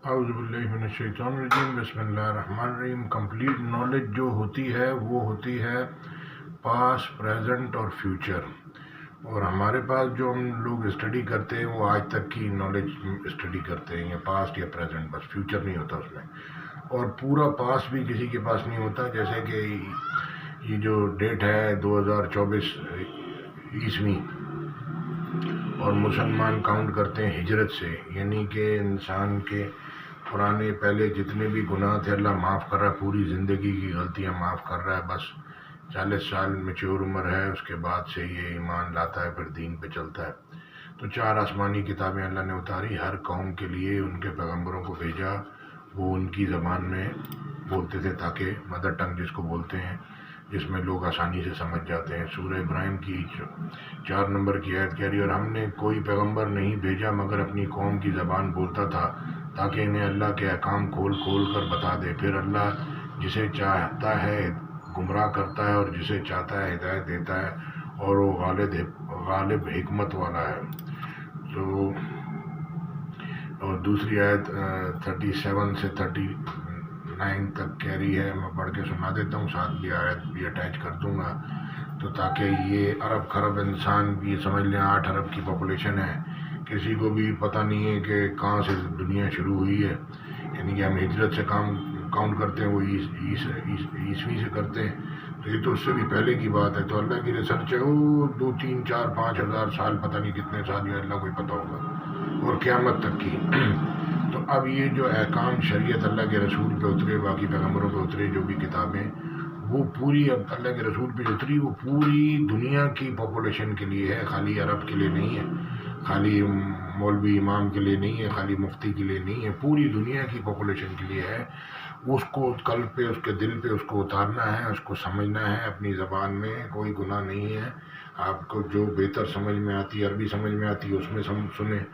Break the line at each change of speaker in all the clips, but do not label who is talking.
اعوذ باللہ من الشیطان الرجیم، بسم اللہ الرحمن الرحیم۔ کمپلیٹ نالج جو ہوتی ہے وہ ہوتی ہے پاسٹ، پریزنٹ اور فیوچر، اور ہمارے پاس جو ہم لوگ اسٹڈی کرتے ہیں وہ آج تک کی نالج اسٹڈی کرتے ہیں، یا پاسٹ یا پریزنٹ، بس فیوچر نہیں ہوتا اس میں، اور پورا پاسٹ بھی کسی کے پاس نہیں ہوتا۔ جیسے کہ یہ جو ڈیٹ ہے 2024 عیسوی، اور مسلمان کاؤنٹ کرتے ہیں ہجرت سے، یعنی کہ انسان کے پرانے پہلے جتنے بھی گناہ تھے اللہ معاف کر رہا ہے، پوری زندگی کی غلطیاں معاف کر رہا ہے، بس 40 سال میچور عمر ہے، اس کے بعد سے یہ ایمان لاتا ہے، پھر دین پہ چلتا ہے۔ تو 4 آسمانی کتابیں اللہ نے اتاری، ہر قوم کے لیے ان کے پیغمبروں کو بھیجا، وہ ان کی زبان میں بولتے تھے تاکہ مدر ٹنگ جس کو بولتے ہیں، جس میں لوگ آسانی سے سمجھ جاتے ہیں۔ سورہ ابراہیم کی 4 نمبر کی آیت کہہ رہی ہے، اور ہم نے کوئی پیغمبر نہیں بھیجا مگر اپنی قوم کی زبان بولتا تھا تاکہ انہیں اللہ کے احکام کھول کھول کر بتا دے، پھر اللہ جسے چاہتا ہے گمراہ کرتا ہے اور جسے چاہتا ہے ہدایت دیتا ہے، اور وہ غالب حکمت والا ہے۔ تو اور دوسری آیت 37 سے 39 تک کہہ رہی ہے، میں پڑھ کے سنا دیتا ہوں، ساتھ بھی آیت بھی اٹیچ کر دوں گا، تو تاکہ یہ ارب خرب انسان بھی سمجھ لیں، 8 ارب کی پاپولیشن ہے، کسی کو بھی پتہ نہیں ہے کہ کہاں سے دنیا شروع ہوئی ہے، یعنی کہ ہم ہجرت سے کاؤنٹ کرتے ہیں، وہ عیسوی سے کرتے ہیں، تو یہ تو اس سے بھی پہلے کی بات ہے۔ تو اللہ کی ریسرچ ہے، وہ 2 3 4 5 ہزار سال، پتہ نہیں کتنے سال، یہ اللہ کو ہی پتہ ہوگا، اور قیامت تک کی۔ تو اب یہ جو احکام شریعت اللہ کے رسول پہ اترے، باقی پیغمبروں پہ اترے، جو بھی کتابیں، وہ پوری اب اللہ کے رسول پہ اتری، وہ پوری دنیا کی پاپولیشن کے لیے ہے، خالی عرب کے لیے نہیں ہے، خالی مولوی امام کے لیے نہیں ہے، خالی مفتی کے لیے نہیں ہے، پوری دنیا کی پاپولیشن کے لیے ہے۔ اس کو قلب پہ، اس کے دل پہ اس کو اتارنا ہے، اس کو سمجھنا ہے اپنی زبان میں، کوئی گناہ نہیں ہے۔ آپ کو جو بہتر سمجھ میں آتی ہے، عربی سمجھ میں آتی ہے اس میں سنیں،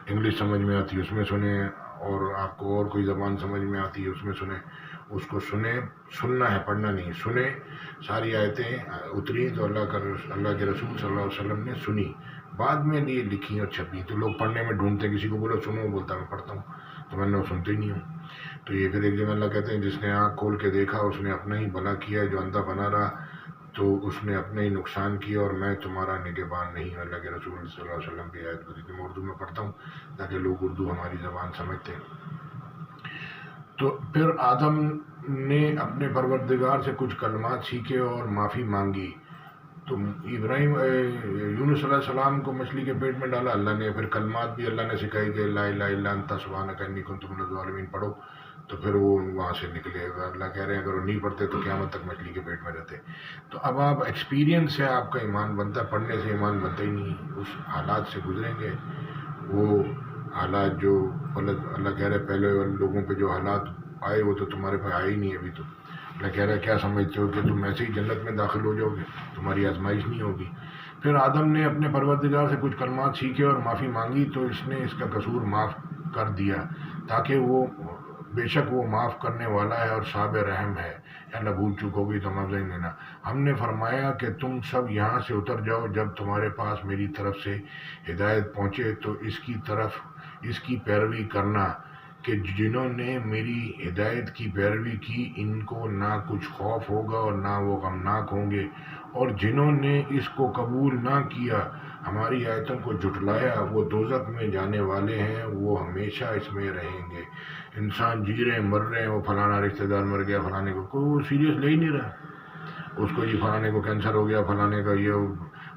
انگلش سمجھ میں آتی ہے اس میں سنیں، اور آپ کو اور کوئی زبان سمجھ میں آتی ہے اس میں سنیں، اس کو سنیں، سننا ہے، پڑھنا نہیں، سنیں۔ ساری آیتیں اتری تو اللہ کے رسول صلی اللہ علیہ وسلم نے سنی، بعد میں یہ لکھی اور چھپی، تو لوگ پڑھنے میں ڈھونڈتے ہیں، کسی کو بولو سنو، بولتا میں پڑھتا ہوں، تو میں نے وہ سنتے ہی نہیں ہوں۔ تو یہ پھر ایک جگہ اللہ کہتے ہیں، جس نے آنکھ کھول کے دیکھا اس نے اپنا ہی بھلا کیا، جو اندھا بنا رہا تو اس نے اپنا ہی نقصان کیا، اور میں تمہارا نگہبان نہیں ہوں۔ اللہ کے رسول صلی اللہ علیہ وسلم کی آیت گزری تھی، میں اردو میں پڑھتا ہوں تاکہ لوگ اردو ہماری زبان سمجھتے ہیں۔ تو پھر آدم نے اپنے پروردگار سے کچھ کلمات سیکھے اور معافی مانگی، تو ابراہیم یونس علیہ السلام کو مچھلی کے پیٹ میں ڈالا اللہ نے، پھر کلمات بھی اللہ نے سکھائی کہ لا الہ الا انت سبحانک انی کنت من الظالمین پڑھو، تو پھر وہ وہاں سے نکلے گا۔ اللہ کہہ رہے ہیں اگر وہ نہیں پڑھتے تو قیامت تک مچھلی کے پیٹ میں رہتے۔ تو اب آپ ایکسپیرینس سے آپ کا ایمان بنتا ہے، پڑھنے سے ایمان بنتا ہی نہیں، اس حالات سے گزریں گے، وہ حالات جو اللہ کہہ رہے پہلے لوگوں پہ جو حالات آئے وہ تو تمہارے پہ آئے ہی نہیں ابھی۔ تو اللہ کہہ رہا ہے کیا سمجھتے ہو کہ تم ایسے ہی جنت میں داخل ہو جاؤ گے، تمہاری آزمائش نہیں ہوگی۔ پھر آدم نے اپنے پروردگار سے کچھ کلمات سیکھے اور معافی مانگی، تو اس نے اس کا قصور معاف کر دیا، تاکہ وہ بے شک وہ معاف کرنے والا ہے اور صابر رحم ہے۔ اللہ بھول چوک ہوگی تو معاوضہ نہیں لینا۔ ہم نے فرمایا کہ تم سب یہاں سے اتر جاؤ، جب تمہارے پاس میری طرف سے ہدایت پہنچے تو اس کی پیروی کرنا، کہ جنہوں نے میری ہدایت کی پیروی کی ان کو نہ کچھ خوف ہوگا اور نہ وہ غمناک ہوں گے، اور جنہوں نے اس کو قبول نہ کیا، ہماری آیتوں کو جھٹلایا، وہ دوزخ میں جانے والے ہیں، وہ ہمیشہ اس میں رہیں گے۔ انسان جی رہے ہیں، مر رہے ہیں، وہ فلانا رشتہ دار مر گیا، فلانے کو کوئی وہ سیریس لے ہی نہیں رہا، اس کو یہ فلانے کو کینسر ہو گیا، فلانے کا یہ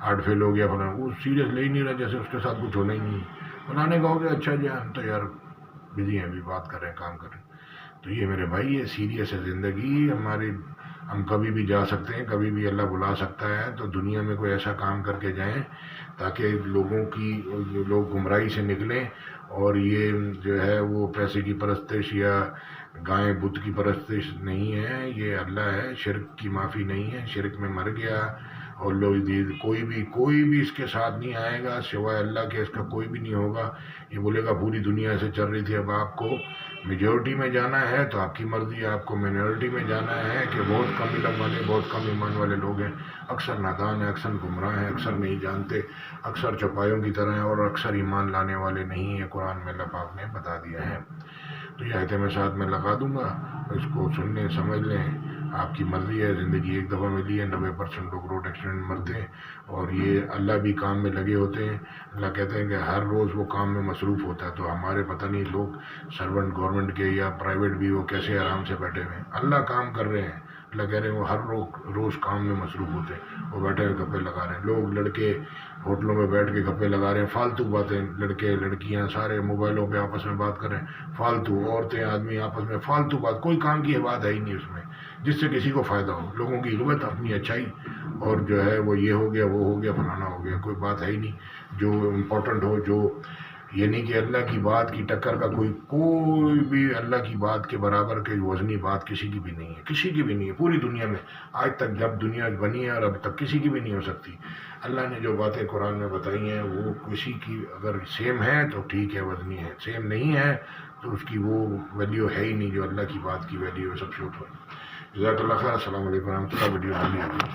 ہارٹ فیل ہو گیا، فلانا وہ سیریس لے ہی نہیں رہا، جیسے اس کے ساتھ کچھ ہونا ہی نہیں ہے۔ فلانے کا ہو گیا، اچھا جی ہم تو یار بزی ہیں، ابھی بات کر رہے ہیں، کام کر رہے ہیں۔ تو یہ میرے بھائی یہ سیریس ہے زندگی ہماری، ہم کبھی بھی جا سکتے ہیں، کبھی بھی اللہ بلا سکتا ہے، تو دنیا میں کوئی ایسا کام کر کے جائیں تاکہ لوگ گمراہی سے نکلیں، اور یہ جو ہے وہ پیسے کی پرستش یا گائے بت کی پرستش نہیں ہے، یہ اللہ ہے، شرک کی معافی نہیں ہے، شرک میں مر گیا اور کوئی بھی اس کے ساتھ نہیں آئے گا سوائے اللہ کے، اس کا کوئی بھی نہیں ہوگا۔ یہ بولے گا پوری دنیا سے چل رہی تھی، اب آپ کو میجورٹی میں جانا ہے تو آپ کی مرضی ہے، آپ کو مائنورٹی میں جانا ہے کہ بہت کم علم والے، بہت کم ایمان والے لوگ ہیں، اکثر نادان ہیں، اکثر گمراہ ہیں، اکثر نہیں جانتے، اکثر چوپایوں کی طرح ہیں، اور اکثر ایمان لانے والے نہیں ہیں، قرآن میں اللہ پاک نے بتا دیا ہے۔ تو یہ آیتیں میں ساتھ میں لگا دوں گا، اس کو سن لیں، سمجھ لیں، آپ کی مرضی ہے، زندگی ایک دفعہ ملی ہے، 90% لوگ روڈ ایکسیڈنٹ میں مرتے ہیں، اور یہ اللہ بھی کام میں لگے ہوتے ہیں، اللہ کہتے ہیں کہ ہر روز وہ کام میں مصروف ہوتا ہے، تو ہمارے پتہ نہیں لوگ سرونٹ گورنمنٹ کے یا پرائیویٹ بھی وہ کیسے آرام سے بیٹھے ہوئے ہیں، اللہ کام کر رہے ہیں، اللہ کہہ رہے ہیں وہ ہر روز کام میں مصروف ہوتے ہیں، وہ بیٹھے ہوئے گپے لگا رہے ہیں، لوگ لڑکے ہوٹلوں میں بیٹھ کے گپے لگا رہے ہیں، فالتو باتیں، لڑکے لڑکیاں سارے موبائلوں پہ آپس میں بات کر رہے ہیں، فالتو، عورتیں آدمی آپس میں فالتو بات، کوئی کام کی بات ہے ہی نہیں اس میں جس سے کسی کو فائدہ ہو، لوگوں کی غیبت، اپنی اچھائی، اور جو ہے وہ یہ ہو گیا، وہ ہو گیا، فلانا ہو گیا، کوئی بات ہے ہی نہیں جو امپورٹنٹ ہو، جو یعنی کہ اللہ کی بات کی ٹکر کا کوئی بھی اللہ کی بات کے برابر کے وزنی بات کسی کی بھی نہیں ہے، کسی کی بھی نہیں ہے پوری دنیا میں، آج تک جب دنیا بنی ہے اور اب تک کسی کی بھی نہیں ہو سکتی۔ اللہ نے جو باتیں قرآن میں بتائی ہیں وہ کسی کی اگر سیم ہے تو ٹھیک ہے، وزنی ہے، سیم نہیں ہے تو اس کی وہ ویلیو ہے ہی نہیں جو اللہ کی بات کی ویلیو ہے، سب چھوٹ ہو۔ جزاک اللہ خیر، السلام علیکم ورحمۃ اللہ، ویڈیو